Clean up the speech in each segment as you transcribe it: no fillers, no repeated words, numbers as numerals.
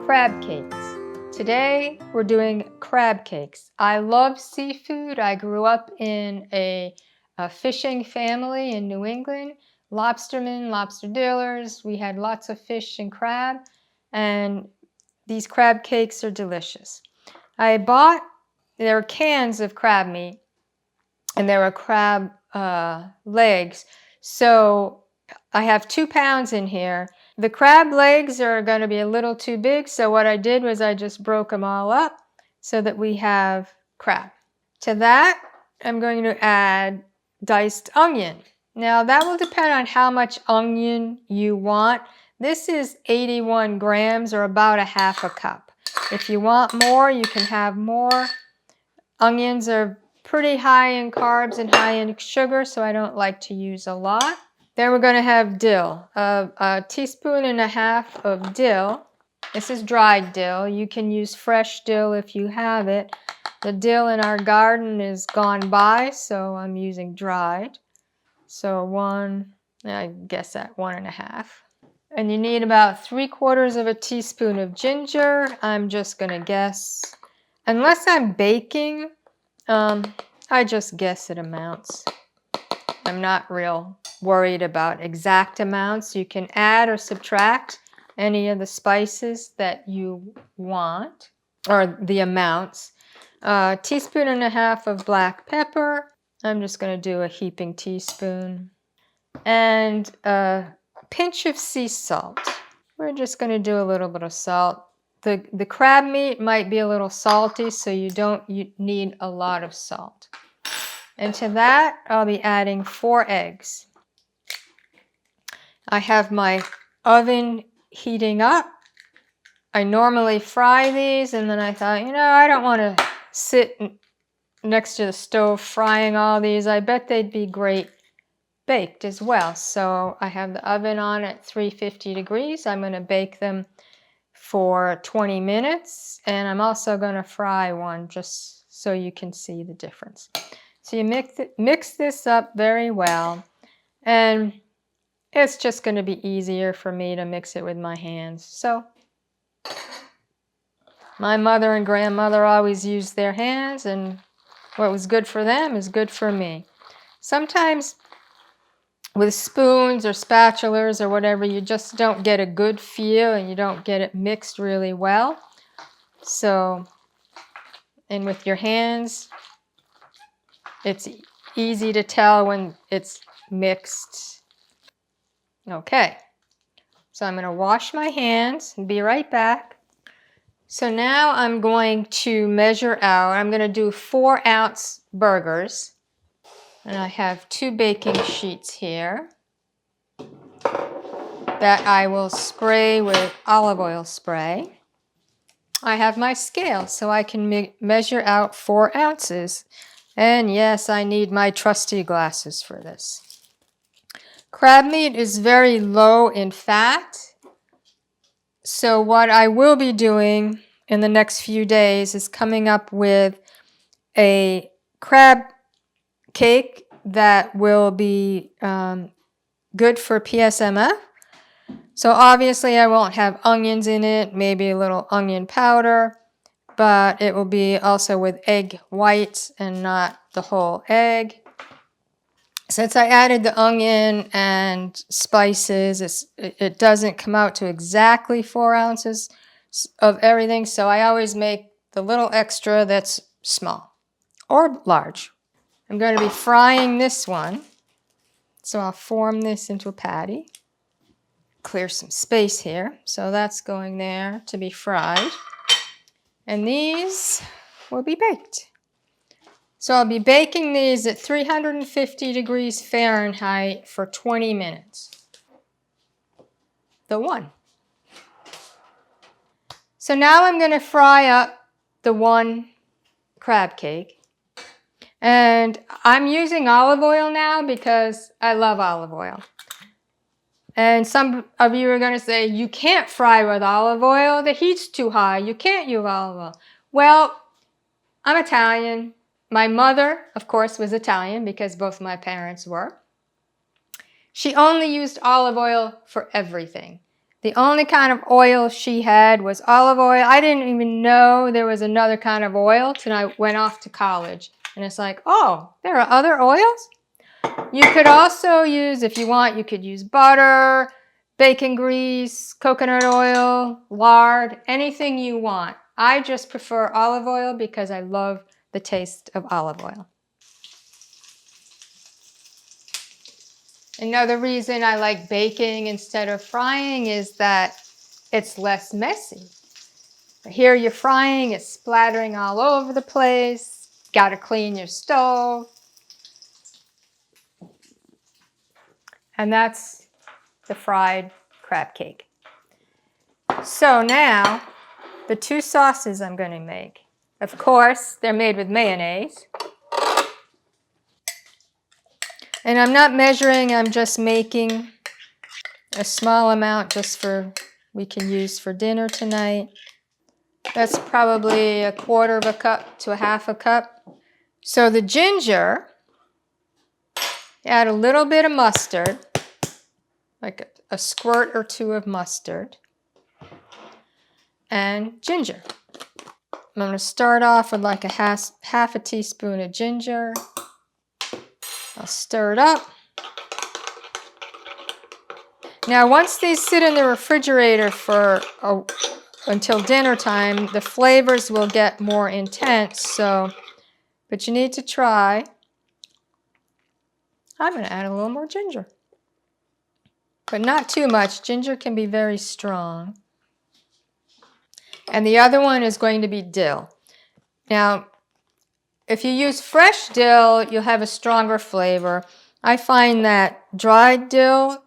crab cakes. Today we're doing crab cakes. I love seafood. I grew up in a fishing family in New England. Lobstermen, lobster dealers. We had lots of fish and crab, and these crab cakes are delicious. There are cans of crab meat, and there are crab legs. So I have 2 pounds in here. The crab legs are going to be a little too big, so what I did was I just broke them all up so that we have crab. To that, I'm going to add diced onion. Now that will depend on how much onion you want. This is 81 grams or about a half a cup. If you want more, you can have more. Onions are pretty high in carbs and high in sugar, so I don't like to use a lot. Then we're going to have dill, a teaspoon and a half of dill. This is dried dill. You can use fresh dill if you have it. The dill in our garden is gone by, so I'm using dried. So I guess that 1.5. And you need about 3/4 of a teaspoon of ginger. I'm just going to guess. Unless I'm baking, I just guess at amounts. I'm not real worried about exact amounts. You can add or subtract any of the spices that you want, or the amounts. A teaspoon and a half of black pepper. I'm just going to do a heaping teaspoon. And a pinch of sea salt. We're just going to do a little bit of salt. The crab meat might be a little salty, so you need a lot of salt. And to that, I'll be adding 4 eggs. I have my oven heating up. I normally fry these, and then I thought, I don't want to sit next to the stove frying all these. I bet they'd be great baked as well. So I have the oven on at 350 degrees. I'm going to bake them for 20 minutes, and I'm also going to fry one just so you can see the difference. So you mix this up very well, and it's just going to be easier for me to mix it with my hands. So my mother and grandmother always used their hands, and what was good for them is good for me. Sometimes with spoons or spatulas or whatever, you just don't get a good feel and you don't get it mixed really well. So, and with your hands, it's easy to tell when it's mixed. Okay, so I'm going to wash my hands and be right back. So now I'm going to measure out. I'm going to do 4-ounce burgers. And I have 2 baking sheets here that I will spray with olive oil spray. I have my scale, so I can measure out 4 ounces. And yes, I need my trusty glasses for this. Crab meat is very low in fat. So what I will be doing in the next few days is coming up with a crab cake that will be good for PSMF. So obviously I won't have onions in it, maybe a little onion powder, but it will be also with egg whites and not the whole egg. Since I added the onion and spices, it doesn't come out to exactly 4 ounces of everything, so I always make the little extra that's small or large. I'm going to be frying this one, so I'll form this into a patty. Clear some space here, so that's going there to be fried. And these will be baked. So I'll be baking these at 350 degrees Fahrenheit for 20 minutes. The one. So now I'm going to fry up the one crab cake. And I'm using olive oil now because I love olive oil. And some of you are going to say, you can't fry with olive oil. The heat's too high. You can't use olive oil. Well, I'm Italian. My mother, of course, was Italian because both my parents were. She only used olive oil for everything. The only kind of oil she had was olive oil. I didn't even know there was another kind of oil till I went off to college. And it's like, oh, there are other oils? You could also use, if you want, you could use butter, bacon grease, coconut oil, lard, anything you want. I just prefer olive oil because I love the taste of olive oil. Another reason I like baking instead of frying is that it's less messy. Here you're frying, it's splattering all over the place. Got to clean your stove. And that's the fried crab cake. So now, the two sauces I'm going to make. Of course, they're made with mayonnaise. And I'm not measuring, I'm just making a small amount just for, we can use for dinner tonight. That's probably 1/4 cup to 1/2 cup. So the ginger, add a little bit of mustard, like a squirt or two of mustard, and ginger. I'm going to start off with like half a teaspoon of ginger. I'll stir it up. Now once these sit in the refrigerator for until dinner time, the flavors will get more intense, but you need to try. I'm going to add a little more ginger. But not too much. Ginger can be very strong. And the other one is going to be dill. Now, if you use fresh dill, you'll have a stronger flavor. I find that dried dill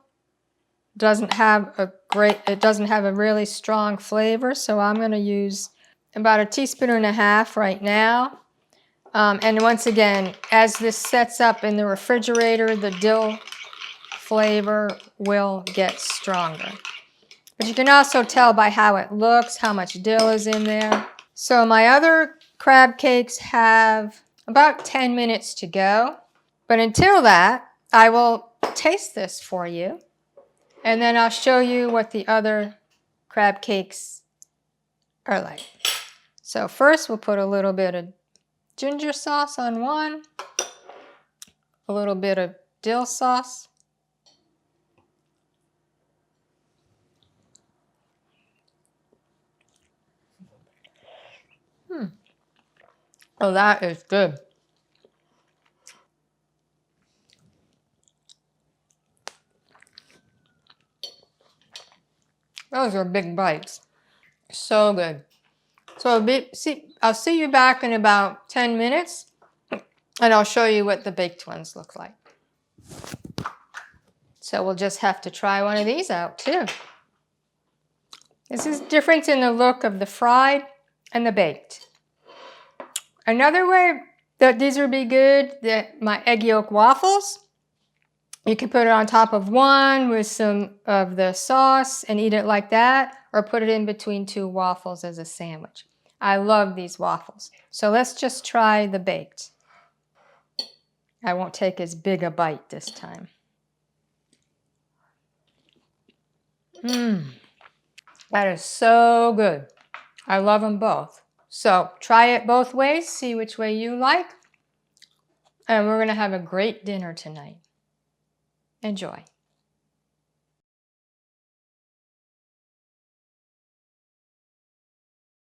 doesn't have a really strong flavor, so I'm going to use about 1.5 teaspoons right now. And once again, as this sets up in the refrigerator, the dill flavor will get stronger. But you can also tell by how it looks, how much dill is in there. So my other crab cakes have about 10 minutes to go. But until that, I will taste this for you. And then I'll show you what the other crab cakes are like. So first we'll put a little bit of ginger sauce on one, a little bit of dill sauce. Oh, that is good. Those are big bites. So good. So I'll see you back in about 10 minutes, and I'll show you what the baked ones look like. So we'll just have to try one of these out too. This is different in the look of the fried and the baked. Another way that these would be good, my egg yolk waffles. You can put it on top of one with some of the sauce and eat it like that, or put it in between 2 waffles as a sandwich. I love these waffles. So let's just try the baked. I won't take as big a bite this time. That is so good. I love them both. So try it both ways, see which way you like. And we're going to have a great dinner tonight. Enjoy.